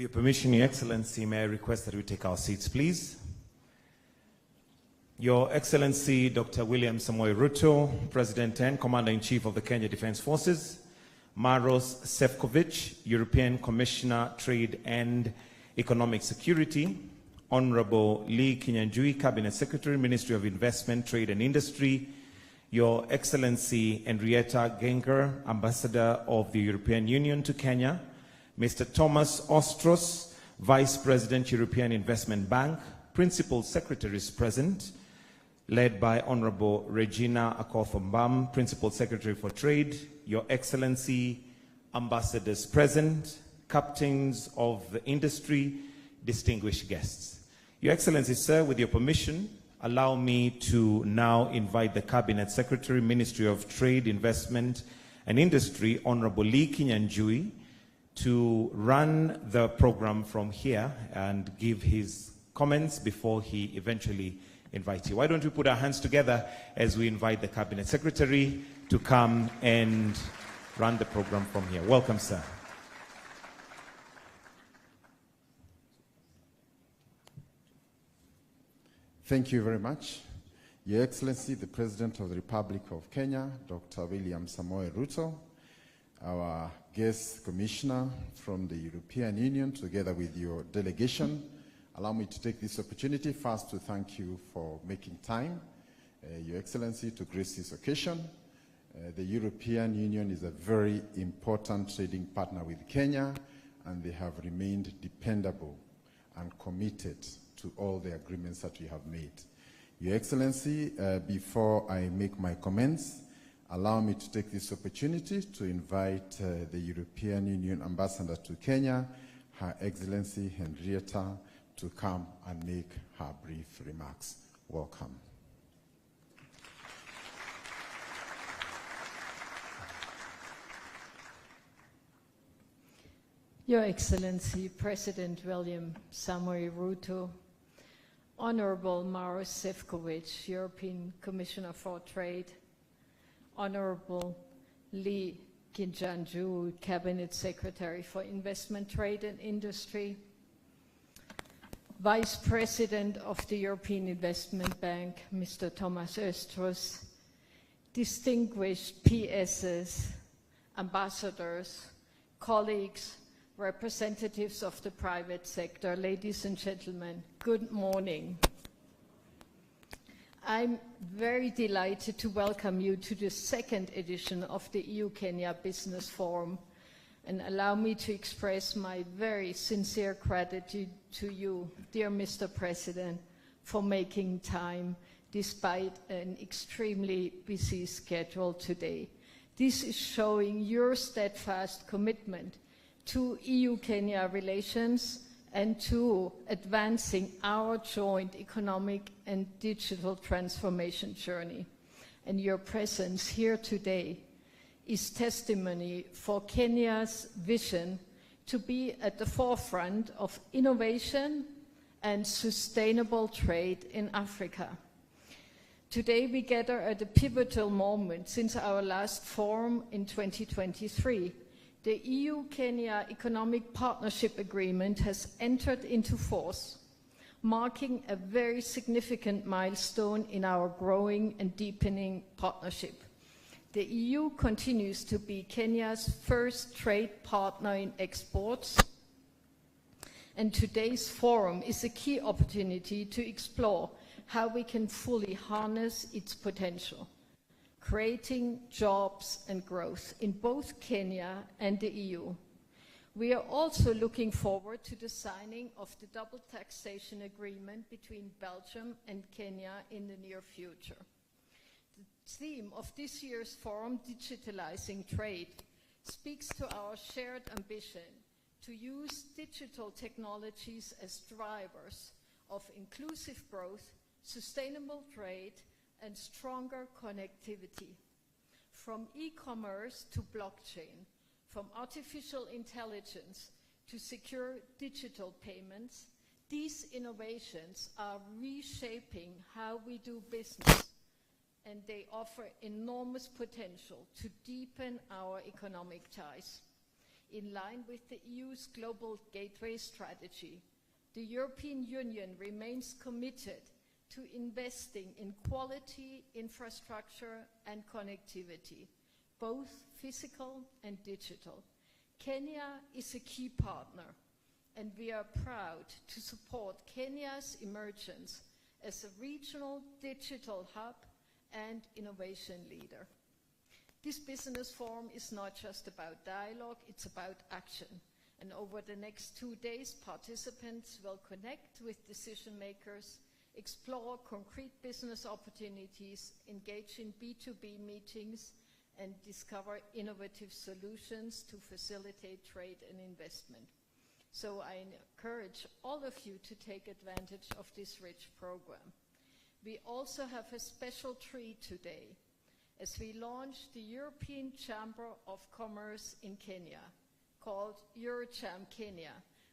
your permission, Your Excellency, may I request that we take our seats, please? Your Excellency, Dr. William Samoei Ruto, President and Commander-in-Chief of the Kenya Defence Forces, Maros Sefcovic, European Commissioner, Trade and Economic Security, Honorable Lee Kinyanjui, Cabinet Secretary, Ministry of Investment, Trade and Industry, Your Excellency Henrietta Genger, Ambassador of the European Union to Kenya, Mr. Thomas Ostros, Vice President, European Investment Bank, Principal Secretaries present, led by Honorable Regina Akothambam, Principal Secretary for Trade, Your Excellency, Ambassadors present, Captains of the Industry, distinguished guests. Your Excellency, sir, with your permission, allow me to now invite the Cabinet Secretary, Ministry of Trade, Investment and Industry, Honorable Lee Kinyanjui, to run the program from here and give his comments before he eventually invites you. Why don't we put our hands together as we invite the Cabinet Secretary to come and run the program from here. Welcome, sir. Thank you very much. Your Excellency, the President of the Republic of Kenya, Dr. William Samoei Ruto, our guest commissioner from the European Union, together with your delegation, allow me to take this opportunity first to thank you for making time, Your Excellency, to grace this occasion. The European Union is a very important trading partner with Kenya, and they have remained dependable and committed to all the agreements that we have made. Your Excellency, before I make my comments, allow me to take this opportunity to invite the European Union Ambassador to Kenya, Her Excellency Henrietta, to come and make her brief remarks. Welcome. Your Excellency, President William Samoei Ruto, Honorable Maros Sefcovic, European Commissioner for Trade, Honorable Lee Kinyanjui, Cabinet Secretary for Investment, Trade and Industry, Vice President of the European Investment Bank, Mr. Thomas Ostros, distinguished PSs, ambassadors, colleagues, representatives of the private sector, ladies and gentlemen, good morning. I'm very delighted to welcome you to the second edition of the EU-Kenya Business Forum, and allow me to express my very sincere gratitude to you, dear Mr. President, for making time despite an extremely busy schedule today. This is showing your steadfast commitment to EU-Kenya relations and to advancing our joint economic and digital transformation journey. And your presence here today is testimony for Kenya's vision to be at the forefront of innovation and sustainable trade in Africa. Today we gather at a pivotal moment since our last forum in 2023. The EU-Kenya Economic Partnership Agreement has entered into force, marking a very significant milestone in our growing and deepening partnership. The EU continues to be Kenya's first trade partner in exports, and today's forum is a key opportunity to explore how we can fully harness its potential, creating jobs and growth in both Kenya and the EU. We are also looking forward to the signing of the double taxation agreement between Belgium and Kenya in the near future. The theme of this year's forum, Digitalizing Trade, speaks to our shared ambition to use digital technologies as drivers of inclusive growth, sustainable trade, and stronger connectivity. From e-commerce to blockchain, from artificial intelligence to secure digital payments, these innovations are reshaping how we do business, and they offer enormous potential to deepen our economic ties. In line with the EU's Global Gateway Strategy, the European Union remains committed to investing in quality infrastructure and connectivity, both physical and digital. Kenya is a key partner, and we are proud to support Kenya's emergence as a regional digital hub and innovation leader. This business forum is not just about dialogue, it's about action. And over the next 2 days, participants will connect with decision makers, explore concrete business opportunities, engage in B2B meetings, and discover innovative solutions to facilitate trade and investment. So I encourage all of you to take advantage of this rich program. We also have a special treat today as we launch the European Chamber of Commerce in Kenya, called EuroCham Kenya,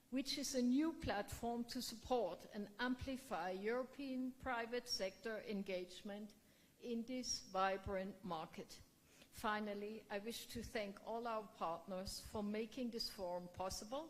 which is a new platform to support and amplify European private sector engagement in this vibrant market. Finally, I wish to thank all our partners for making this forum possible.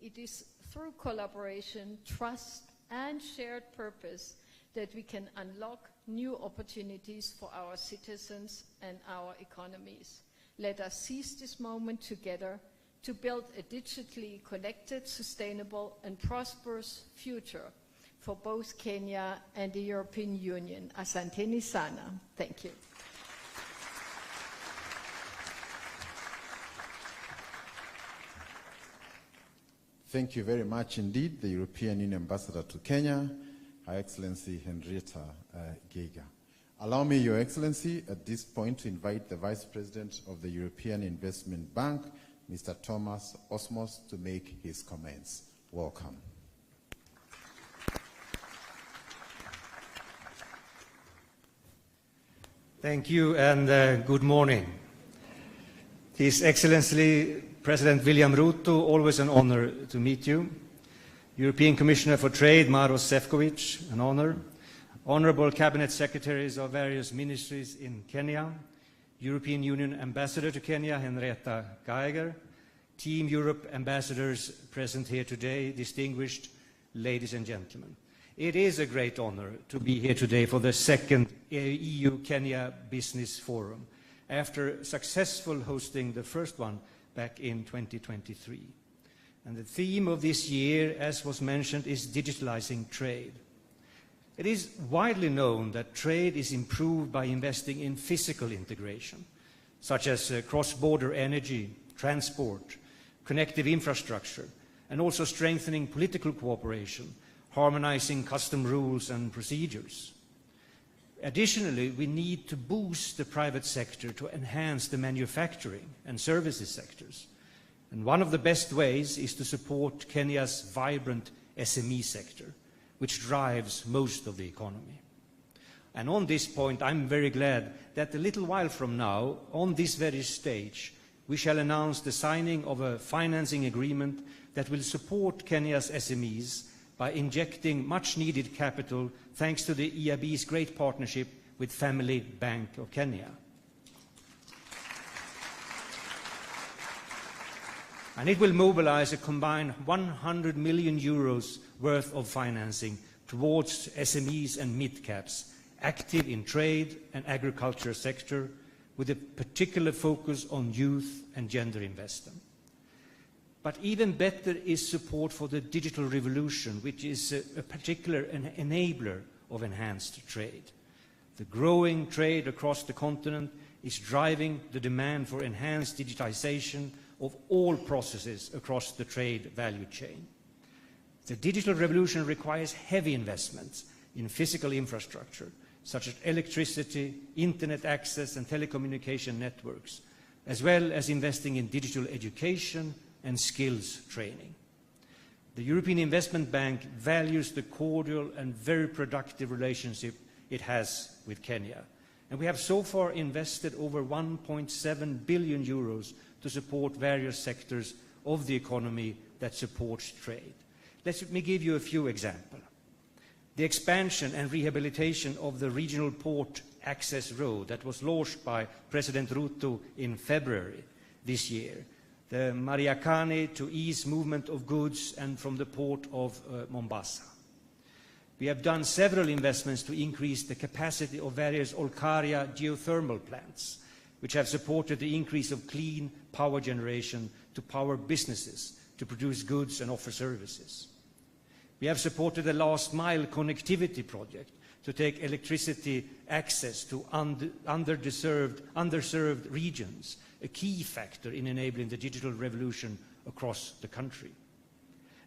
It is through collaboration, trust, and shared purpose that we can unlock new opportunities for our citizens and our economies. Let us seize this moment together to build a digitally connected, sustainable, and prosperous future for both Kenya and the European Union. Asanteni sana. Thank you. Thank you very much indeed, the European Union Ambassador to Kenya, Her Excellency Henrietta Geiger. Allow me, Your Excellency, at this point to invite the Vice President of the European Investment Bank, Mr. Thomas Osmos, to make his comments. Welcome. Thank you and good morning. His Excellency President William Ruto, always an honor to meet you. European Commissioner for Trade, Maros Sefcovic, an honor. Honorable Cabinet Secretaries of various ministries in Kenya, European Union Ambassador to Kenya, Henrietta Geiger, Team Europe ambassadors present here today, distinguished ladies and gentlemen. It is a great honor to be here today for the second EU-Kenya Business Forum, after successful hosting the first one back in 2023. And the theme of this year, as was mentioned, is digitalizing trade. It is widely known that trade is improved by investing in physical integration, such as cross-border energy, transport, connective infrastructure, and also strengthening political cooperation, harmonizing custom rules and procedures. Additionally, we need to boost the private sector to enhance the manufacturing and services sectors. And one of the best ways is to support Kenya's vibrant SME sector, which drives most of the economy. And on this point, I'm very glad that a little while from now, on this very stage, we shall announce the signing of a financing agreement that will support Kenya's SMEs by injecting much-needed capital thanks to the EIB's great partnership with Family Bank of Kenya. And it will mobilize a combined 100 million euros worth of financing towards SMEs and mid-caps active in trade and agriculture sector, with a particular focus on youth and gender investment. But even better is support for the digital revolution, which is a particular enabler of enhanced trade. The growing trade across the continent is driving the demand for enhanced digitization of all processes across the trade value chain. The digital revolution requires heavy investments in physical infrastructure, such as electricity, internet access, and telecommunication networks, as well as investing in digital education and skills training. The European Investment Bank values the cordial and very productive relationship it has with Kenya. And we have so far invested over 1.7 billion euros to support various sectors of the economy that supports trade. Let me give you a few examples. The expansion and rehabilitation of the regional port access road that was launched by President Ruto in February this year. the Mariakani to ease movement of goods and from the port of Mombasa. We have done several investments to increase the capacity of various Olkaria geothermal plants, which have supported the increase of clean power generation to power businesses to produce goods and offer services. We have supported the last mile connectivity project to take electricity access to underserved regions, a key factor in enabling the digital revolution across the country.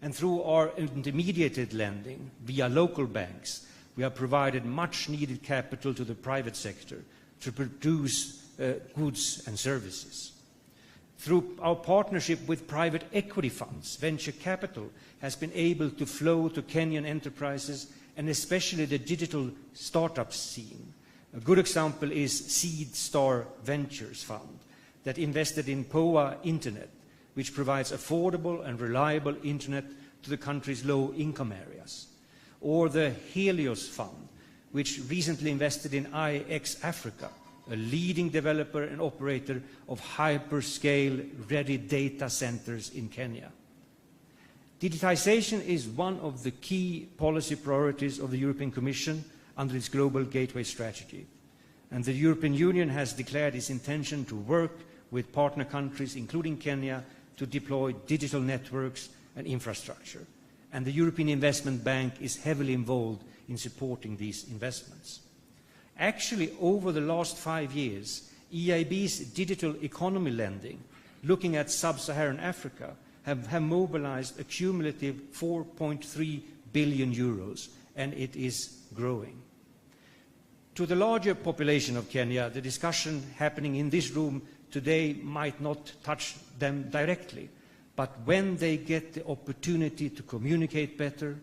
And through our intermediated lending via local banks, we have provided much needed capital to the private sector to produce goods and services. Through our partnership with private equity funds, venture capital has been able to flow to Kenyan enterprises and especially the digital startup scene. A good example is Seed Star Ventures Fund that invested in POA Internet, which provides affordable and reliable internet to the country's low-income areas. Or the Helios Fund, which recently invested in IX Africa, a leading developer and operator of hyperscale-ready data centers in Kenya. Digitization is one of the key policy priorities of the European Commission under its Global Gateway Strategy. And the European Union has declared its intention to work with partner countries, including Kenya, to deploy digital networks and infrastructure. And the European Investment Bank is heavily involved in supporting these investments. Actually, over the last 5 years, EIB's digital economy lending, looking at sub-Saharan Africa, have mobilized a cumulative 4.3 billion euros, and it is growing. To the larger population of Kenya, the discussion happening in this room today might not touch them directly, but when they get the opportunity to communicate better,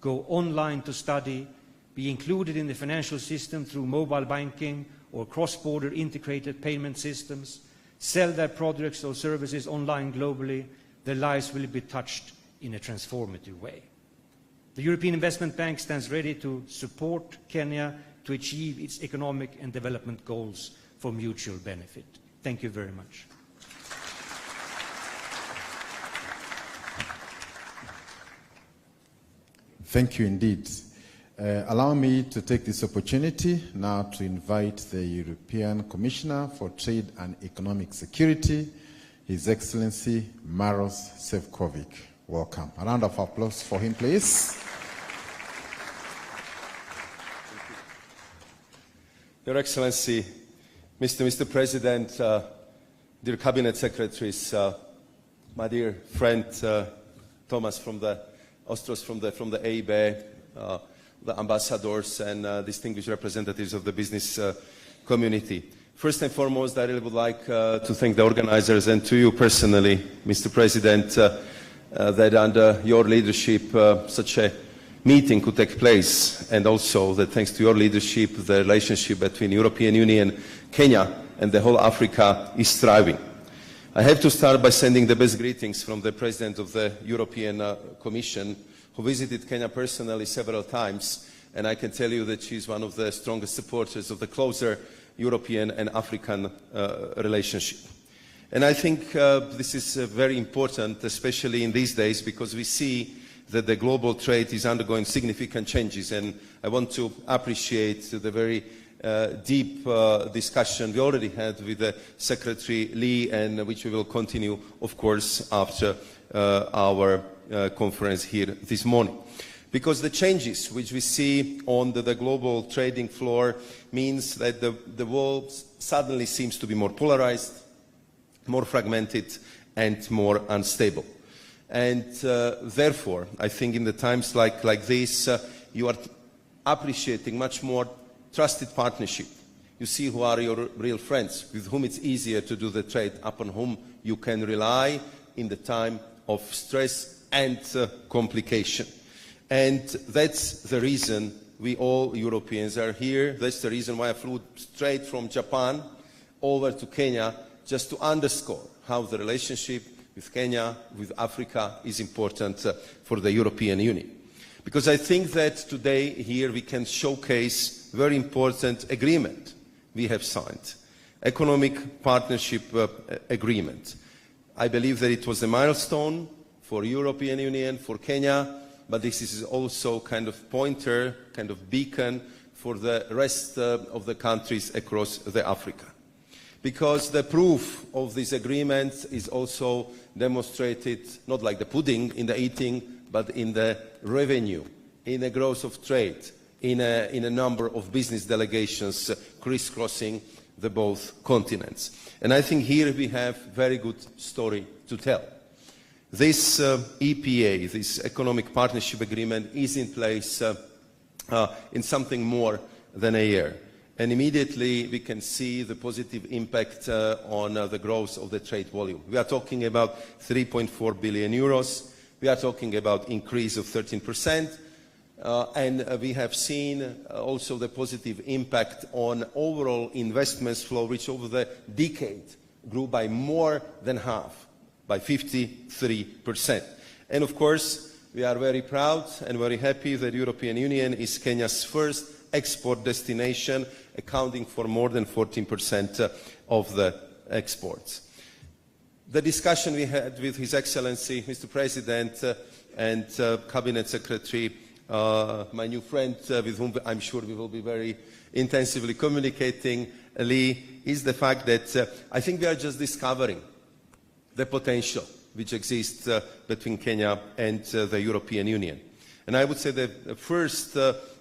go online to study, be included in the financial system through mobile banking or cross-border integrated payment systems, sell their products or services online globally, their lives will be touched in a transformative way. The European Investment Bank stands ready to support Kenya to achieve its economic and development goals for mutual benefit. Thank you very much. Thank you indeed. Allow me to take this opportunity now to invite the European Commissioner for Trade and Economic Security, His Excellency Maros Sefcovic. Welcome. A round of applause for him, please. Your Excellency, Mr. President, dear Cabinet Secretaries, my dear friend Thomas from the Ostros from the EIB, the ambassadors and distinguished representatives of the business community. First and foremost, I really would like to thank the organizers and to you personally, Mr. President, that under your leadership such a meeting could take place, and also that thanks to your leadership the relationship between European Union, Kenya and the whole Africa is thriving. I have to start by sending the best greetings from the President of the European Commission, who visited Kenya personally several times, and I can tell you that she is one of the strongest supporters of the closer European and African relationship. And I think this is very important, especially in these days, because we see that the global trade is undergoing significant changes, and I want to appreciate the very deep discussion we already had with Secretary Lee, and which we will continue, of course, after our conference here this morning. Because the changes which we see on the global trading floor means that the world suddenly seems to be more polarized, more fragmented, and more unstable. And therefore, I think in the times like this, you are appreciating much more trusted partnership. You see who are your real friends, with whom it's easier to do the trade, upon whom you can rely in the time of stress and complication. And that's the reason we all Europeans are here. That's the reason why I flew straight from Japan over to Kenya, just to underscore how the relationship with Kenya, with Africa, is important for the European Union. Because I think that today here we can showcase very important agreement we have signed, economic partnership agreement. I believe that it was a milestone for European Union, for Kenya, but this is also kind of pointer, kind of beacon for the rest of the countries across the Africa. Because the proof of this agreement is also demonstrated, not like the pudding in the eating, but in the revenue, in the growth of trade, in a number of business delegations crisscrossing the both continents. And I think here we have a very good story to tell. This EPA, this Economic Partnership Agreement, is in place in something more than a year. And immediately we can see the positive impact on the growth of the trade volume. We are talking about 3.4 billion euros. We are talking about increase of 13%. And we have seen also the positive impact on overall investments flow, which over the decade grew by more than half, by 53%. And of course, we are very proud and very happy that the European Union is Kenya's first export destination, accounting for more than 14% of the exports. The discussion we had with His Excellency, Mr. President, and Cabinet Secretary, my new friend, with whom I'm sure we will be very intensively communicating, Lee, is the fact that I think we are just discovering the potential which exists between Kenya and the European Union. And I would say the first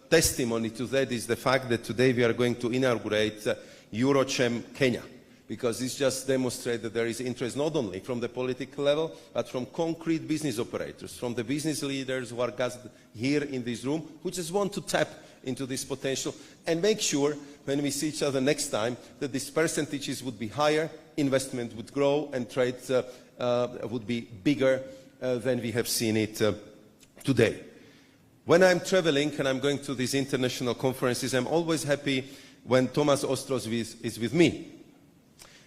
testimony to that is the fact that today we are going to inaugurate Eurochem Kenya, because this just demonstrates that there is interest not only from the political level, but from concrete business operators, from the business leaders who are gathered here in this room, who just want to tap into this potential and make sure when we see each other next time that these percentages would be higher, investment would grow, and trade would be bigger than we have seen it today. When I'm traveling and I'm going to these international conferences, I'm always happy when Thomas Ostros is with me,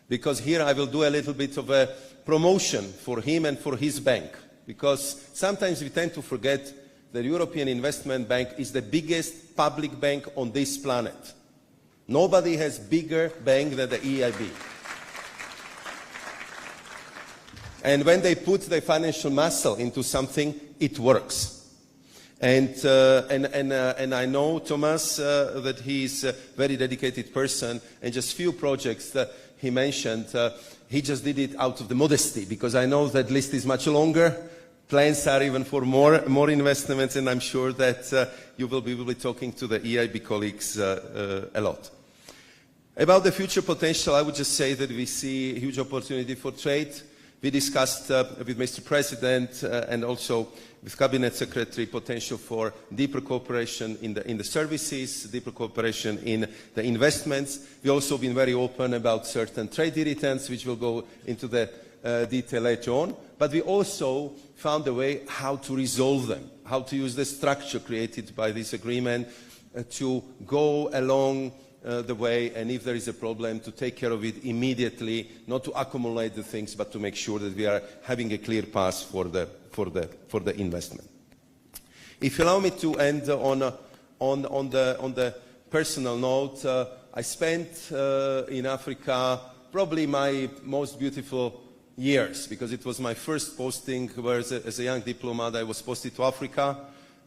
because here I will do a little bit of a promotion for him and for his bank, because sometimes we tend to forget the European Investment Bank is the biggest public bank on this planet. Nobody has bigger bank than the EIB. And when they put their financial muscle into something, it works. And I know Thomas that he is a very dedicated person, and just few projects that he mentioned, he just did it out of the modesty, because I know that list is much longer. Plans are even for more investments, and I'm sure that you will be talking to the EIB colleagues a lot. About the future potential, I would just say that we see a huge opportunity for trade. We discussed with Mr. President and also with Cabinet Secretary potential for deeper cooperation in the services, deeper cooperation in the investments. We've also been very open about certain trade irritants, which will go into the detail later on. But we also found a way how to resolve them, how to use the structure created by this agreement to go along the way, and if there is a problem, to take care of it immediately, not to accumulate the things, but to make sure that we are having a clear path for the investment. If you allow me to end on the personal note, I spent in Africa probably my most beautiful years, because it was my first posting where as a young diplomat I was posted to Africa.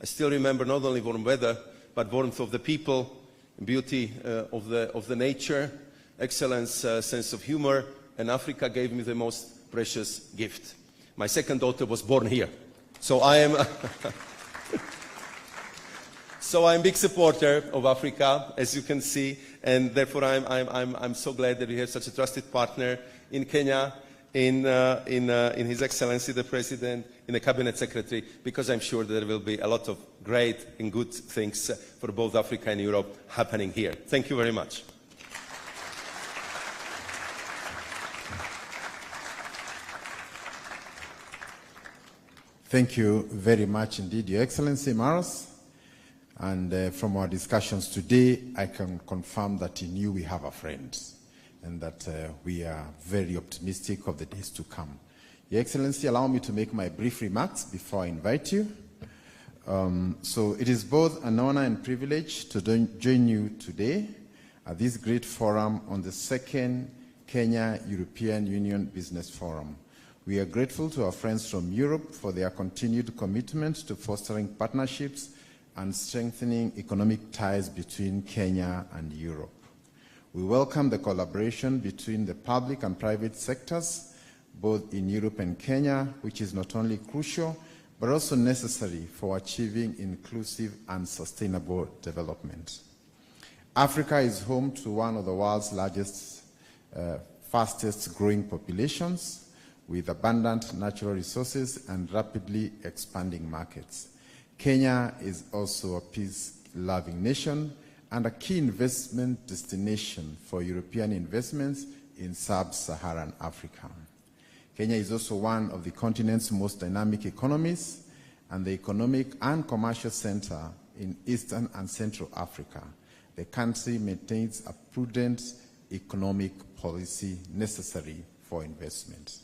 I still remember not only warm weather, but warmth of the people, beauty of the nature, excellence, sense of humor, and Africa gave me the most precious gift. My second daughter was born here, so I am I'm a big supporter of Africa, as you can see, and therefore I'm so glad that we have such a trusted partner in Kenya, in His Excellency the President, in the Cabinet Secretary, because I'm sure there will be a lot of great and good things for both Africa and Europe happening here. Thank you very much. Thank you very much indeed, Your Excellency Maros. And from our discussions today, I can confirm that in you we have a friend, and that we are very optimistic of the days to come. Your Excellency, allow me to make my brief remarks before I invite you. So it is both an honor and privilege to join you today at this great forum on the second Kenya European Union Business Forum, We are grateful to our friends from Europe for their continued commitment to fostering partnerships and strengthening economic ties between Kenya and Europe. We welcome the collaboration between the public and private sectors, both in Europe and Kenya, which is not only crucial, but also necessary for achieving inclusive and sustainable development. Africa is home to one of the world's largest, fastest growing populations, with abundant natural resources and rapidly expanding markets. Kenya is also a peace-loving nation and a key investment destination for European investments in sub-Saharan Africa. Kenya is also one of the continent's most dynamic economies and the economic and commercial center in Eastern and Central Africa. The country maintains a prudent economic policy necessary for investment.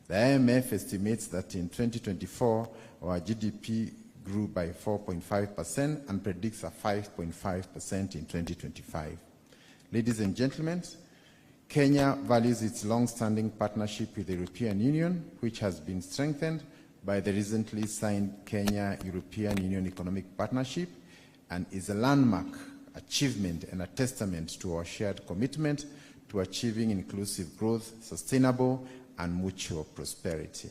The IMF estimates that in 2024, our GDP grew by 4.5% and predicts a 5.5% in 2025. Ladies and gentlemen, Kenya values its long-standing partnership with the European Union, which has been strengthened by the recently signed Kenya-European Union Economic Partnership, and is a landmark achievement and a testament to our shared commitment to achieving inclusive growth, sustainable and mutual prosperity.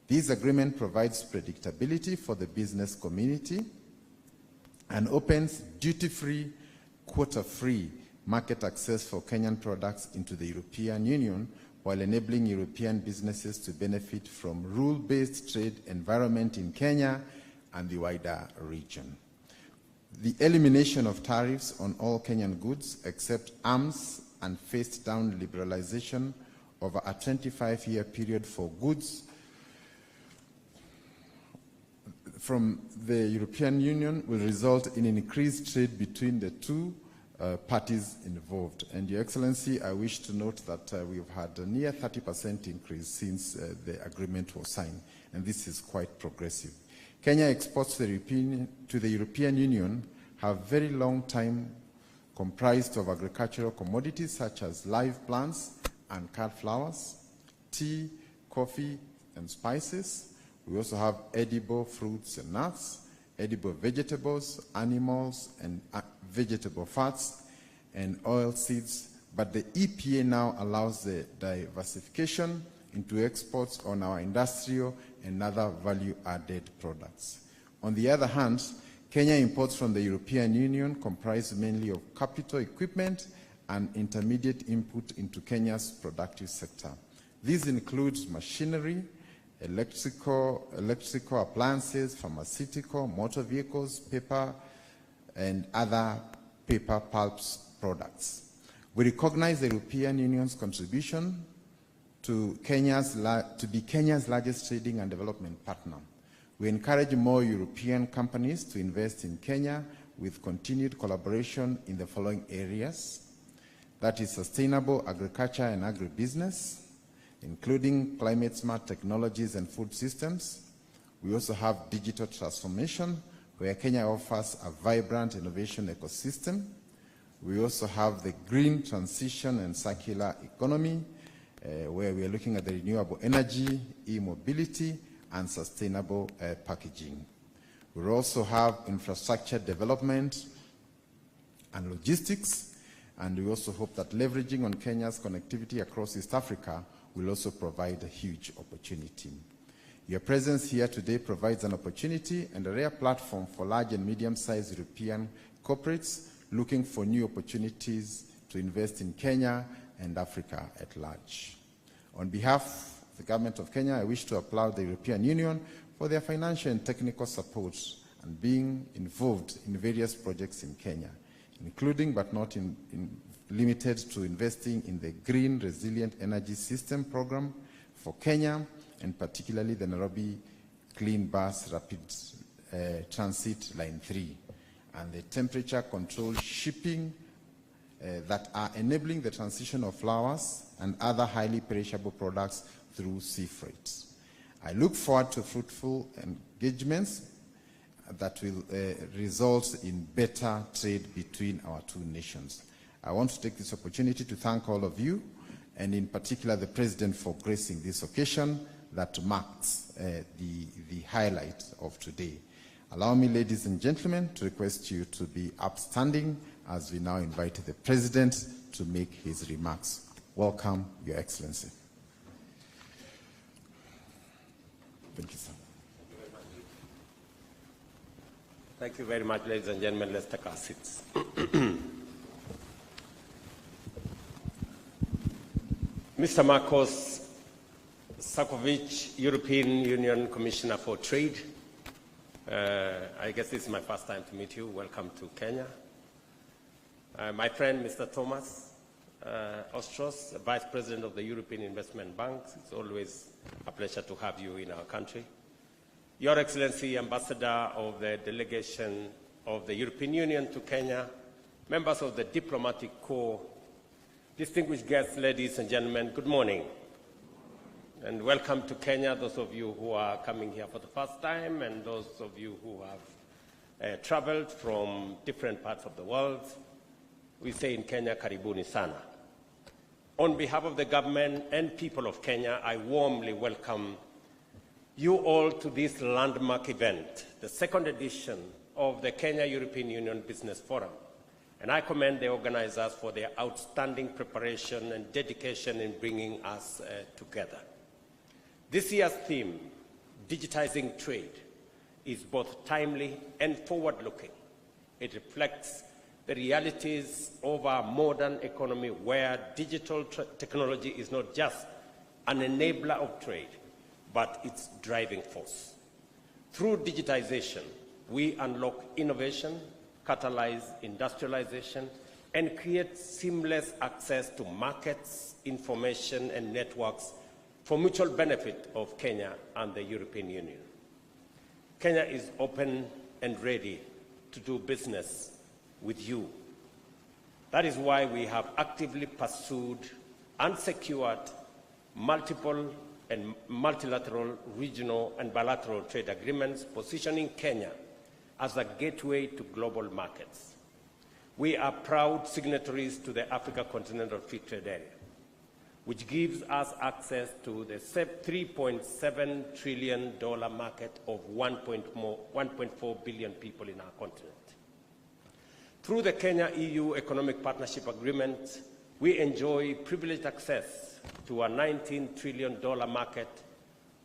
This agreement provides predictability for the business community and opens duty-free, quota-free market access for Kenyan products into the European Union, while enabling European businesses to benefit from rule-based trade environment in Kenya and the wider region. The elimination of tariffs on all Kenyan goods except arms and phased down liberalization over a 25-year period for goods from the European Union will result in increased trade between the two parties involved. And Your Excellency, I wish to note that we've had a near 30% increase since the agreement was signed, and this is quite progressive. Kenya exports to the European Union have very long time comprised of agricultural commodities such as live plants and cut flowers, tea, coffee, and spices. We also have edible fruits and nuts, edible vegetables, animals, and vegetable fats, and oil seeds. But the EPA now allows the diversification into exports on our industrial and other value-added products. On the other hand, Kenya imports from the European Union comprise mainly of capital equipment and intermediate input into Kenya's productive sector. These include machinery, electrical appliances, pharmaceutical, motor vehicles, paper, and other paper pulps products. We recognize the European Union's contribution to be Kenya's largest trading and development partner. We encourage more European companies to invest in Kenya with continued collaboration in the following areas. That is sustainable agriculture and agribusiness, including climate-smart technologies and food systems. We also have digital transformation, where Kenya offers a vibrant innovation ecosystem. We also have the green transition and circular economy, where we are looking at the renewable energy, e-mobility, and sustainable packaging. We also have infrastructure development and logistics, and we also hope that leveraging on Kenya's connectivity across East Africa will also provide a huge opportunity. Your presence here today provides an opportunity and a rare platform for large and medium-sized European corporates looking for new opportunities to invest in Kenya and Africa at large. On behalf of the government of Kenya, I wish to applaud the European Union for their financial and technical support and being involved in various projects in Kenya, including but not limited to investing in the Green Resilient Energy System program for Kenya, and particularly the Nairobi Clean Bus Rapid Transit Line 3, and the temperature-controlled shipping that are enabling the transition of flowers and other highly perishable products through sea freight. I look forward to fruitful engagements that will result in better trade between our two nations. I want to take this opportunity to thank all of you, and in particular the President, for gracing this occasion. that marks the highlight of today. Allow me, ladies and gentlemen, to request you to be upstanding as we now invite the President to make his remarks. Welcome, Your Excellency. Thank you, sir. Thank you very much, ladies and gentlemen. Let's take our seats. Mr. Marcos Sefcovic, European Union Commissioner for Trade. I guess this is my first time to meet you. Welcome to Kenya. My friend, Mr. Thomas Ostros, Vice President of the European Investment Bank. It's always a pleasure to have you in our country. Your Excellency, Ambassador of the Delegation of the European Union to Kenya, members of the Diplomatic Corps, distinguished guests, ladies and gentlemen, good morning. And welcome to Kenya, those of you who are coming here for the first time and those of you who have traveled from different parts of the world. We say in Kenya, karibuni sana. On behalf of the government and people of Kenya, I warmly welcome you all to this landmark event, the second edition of the Kenya European Union Business Forum. And I commend the organizers for their outstanding preparation and dedication in bringing us together. This year's theme, digitizing trade, is both timely and forward-looking. It reflects the realities of our modern economy where digital technology is not just an enabler of trade, but its driving force. Through digitization, we unlock innovation, catalyze industrialization, and create seamless access to markets, information, and networks for mutual benefit of Kenya and the European Union. Kenya is open and ready to do business with you. That is why we have actively pursued and secured multiple and multilateral, regional, and bilateral trade agreements, positioning Kenya as a gateway to global markets. We are proud signatories to the Africa Continental Free Trade Area, which gives us access to the $3.7 trillion market of 1.4 billion people in our continent. Through the Kenya-EU Economic Partnership Agreement, we enjoy privileged access to a $19 trillion market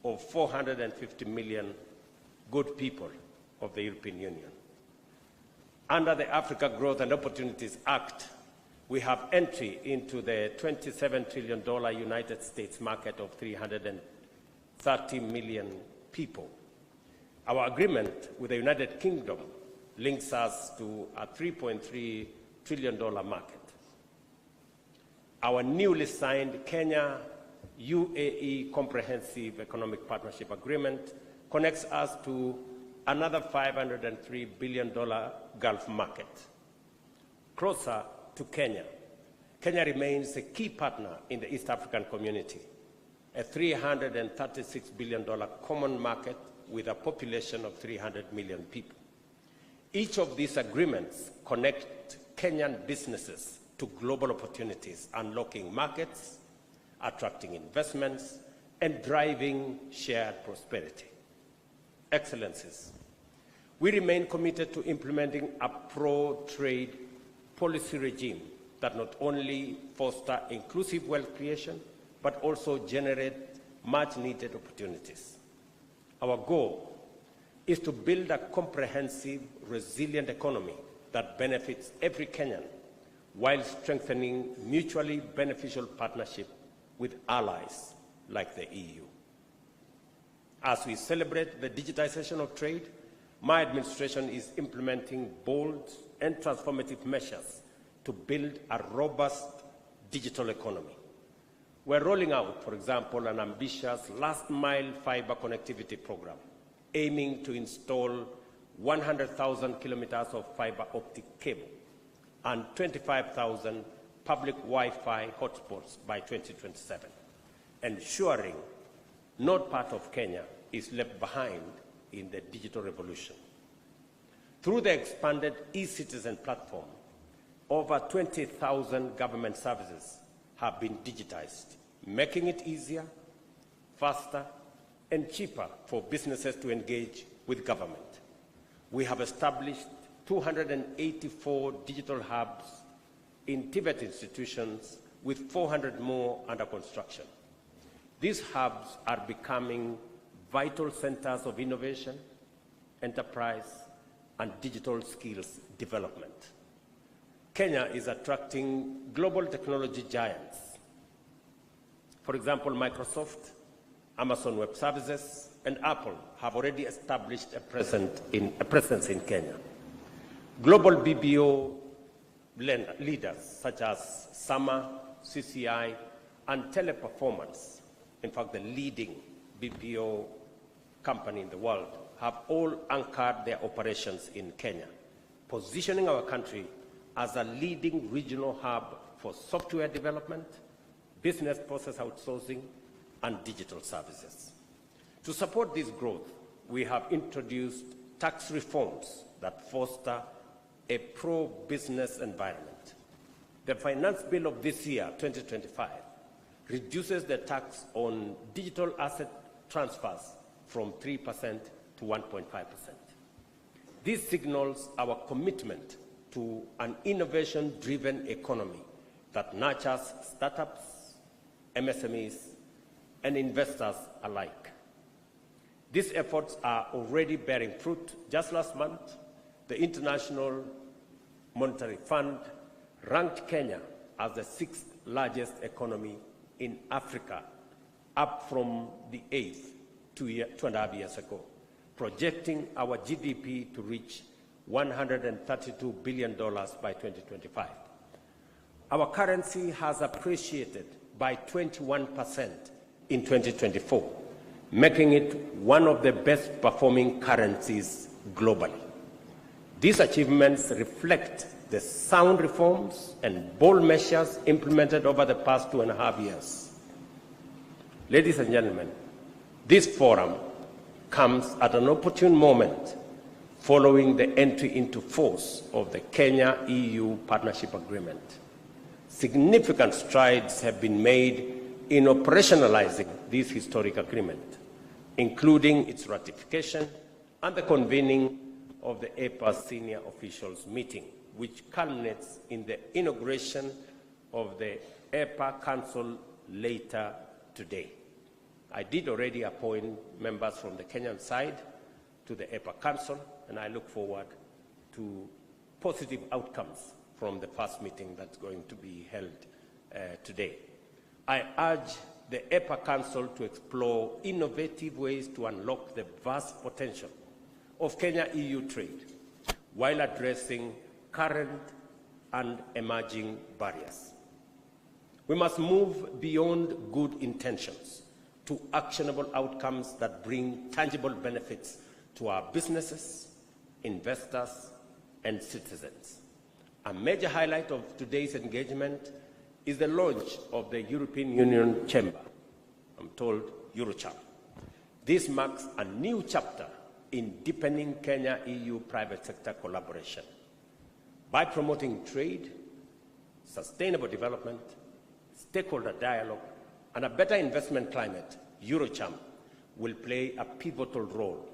of 450 million good people of the European Union. Under the Africa Growth and Opportunities Act, we have entry into the $27 trillion United States market of 330 million people. Our agreement with the United Kingdom links us to a $3.3 trillion market. Our newly signed Kenya-UAE Comprehensive Economic Partnership Agreement connects us to another $503 billion Gulf market. Closer to Kenya, Kenya remains a key partner in the East African community, a $336 billion common market with a population of 300 million people. Each of these agreements connect Kenyan businesses to global opportunities, unlocking markets, attracting investments, and driving shared prosperity. Excellencies, we remain committed to implementing a pro-trade policy regime that not only foster inclusive wealth creation, but also generate much-needed opportunities. Our goal is to build a comprehensive, resilient economy that benefits every Kenyan while strengthening mutually beneficial partnership with allies like the EU. As we celebrate the digitization of trade, my administration is implementing bold and transformative measures to build a robust digital economy. We're rolling out, for example, an ambitious last-mile fiber connectivity program, aiming to install 100,000 kilometers of fiber optic cable and 25,000 public Wi-Fi hotspots by 2027, ensuring no part of Kenya is left behind in the digital revolution. Through the expanded e-citizen platform, over 20,000 government services have been digitized, making it easier, faster, and cheaper for businesses to engage with government. We have established 284 digital hubs in Tibet institutions, with 400 more under construction. These hubs are becoming vital centers of innovation, enterprise, and digital skills development. Kenya is attracting global technology giants. For example, Microsoft, Amazon Web Services, and Apple have already established a presence in Kenya. Global BPO leaders such as Sama, CCI, and Teleperformance, in fact, the leading BPO company in the world, have all anchored their operations in Kenya, positioning our country as a leading regional hub for software development, business process outsourcing, and digital services. To support this growth, we have introduced tax reforms that foster a pro-business environment. The finance bill of this year, 2025, reduces the tax on digital asset transfers from 3% to 1.5%. This signals our commitment to an innovation-driven economy that nurtures startups, MSMEs, and investors alike. These efforts are already bearing fruit. Just last month, the International Monetary Fund ranked Kenya as the 6th largest economy in Africa, up from the 8th 2.5 years ago, projecting our GDP to reach $132 billion by 2025. Our currency has appreciated by 21% in 2024, making it one of the best performing currencies globally. These achievements reflect the sound reforms and bold measures implemented over the past 2.5 years. Ladies and gentlemen, this forum comes at an opportune moment following the entry into force of the Kenya-EU Partnership Agreement. Significant strides have been made in operationalizing this historic agreement, including its ratification and the convening of the EPA Senior Officials Meeting, which culminates in the inauguration of the EPA Council later today. I did already appoint members from the Kenyan side to the EPA Council, and I look forward to positive outcomes from the first meeting that's going to be held today. I urge the EPA Council to explore innovative ways to unlock the vast potential of Kenya-EU trade while addressing current and emerging barriers. We must move beyond good intentions to actionable outcomes that bring tangible benefits to our businesses, investors, and citizens. A major highlight of today's engagement is the launch of the European Union Chamber, I'm told Eurocham. This marks a new chapter in deepening Kenya-EU private sector collaboration. By promoting trade, sustainable development, stakeholder dialogue, and a better investment climate, Eurocham will play a pivotal role.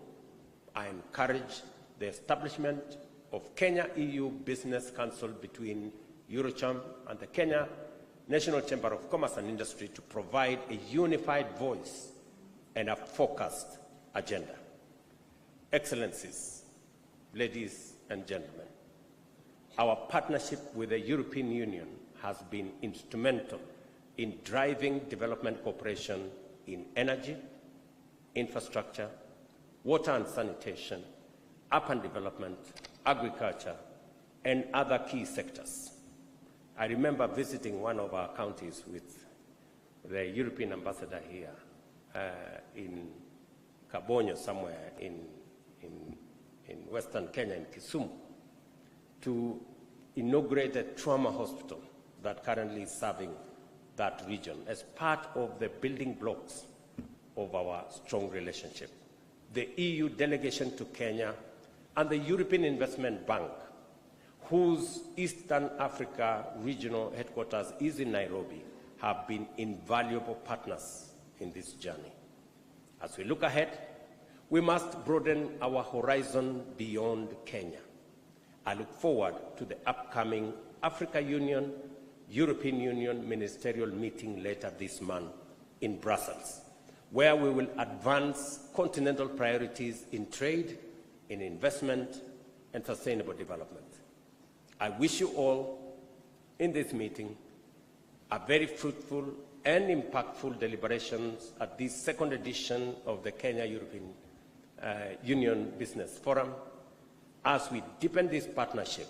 I encourage the establishment of Kenya-EU Business Council between Eurocham and the Kenya National Chamber of Commerce and Industry to provide a unified voice and a focused agenda. Excellencies, ladies and gentlemen, our partnership with the European Union has been instrumental in driving development cooperation in energy, infrastructure, water and sanitation, urban development, agriculture, and other key sectors. I remember visiting one of our counties with the European ambassador here in Kabonyo, somewhere in Western Kenya, in Kisumu, to inaugurate a trauma hospital that currently is serving that region as part of the building blocks of our strong relationship. The EU delegation to Kenya and the European Investment Bank, whose Eastern Africa regional headquarters is in Nairobi, have been invaluable partners in this journey. As we look ahead, we must broaden our horizon beyond Kenya. I look forward to the upcoming Africa Union, European Union ministerial meeting later this month in Brussels, where we will advance continental priorities in trade, in investment, and sustainable development. I wish you all in this meeting a very fruitful and impactful deliberations at this second edition of the Kenya European Union Business Forum. As we deepen this partnership,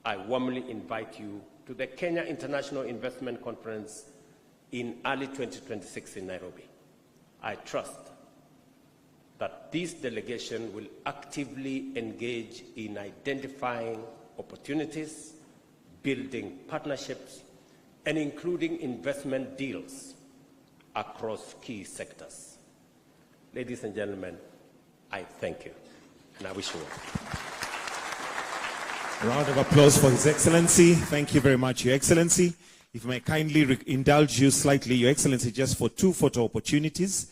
I warmly invite you to the Kenya International Investment Conference in early 2026 in Nairobi. I trust that this delegation will actively engage in identifying opportunities, building partnerships, and including investment deals across key sectors. Ladies and gentlemen, I thank you, and I wish you well. A round of applause for His Excellency. Thank you very much, Your Excellency. If I may kindly indulge you slightly, Your Excellency, just for 2 photo opportunities.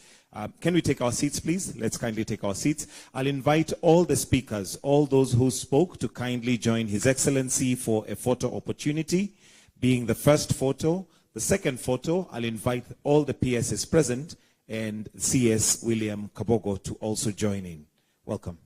Can we take our seats, please? Let's kindly take our seats. I'll invite all the speakers, all those who spoke, to kindly join His Excellency for a photo opportunity, being the first photo. The second photo, I'll invite all the PSs present and CS William Kabogo to also join in. Welcome.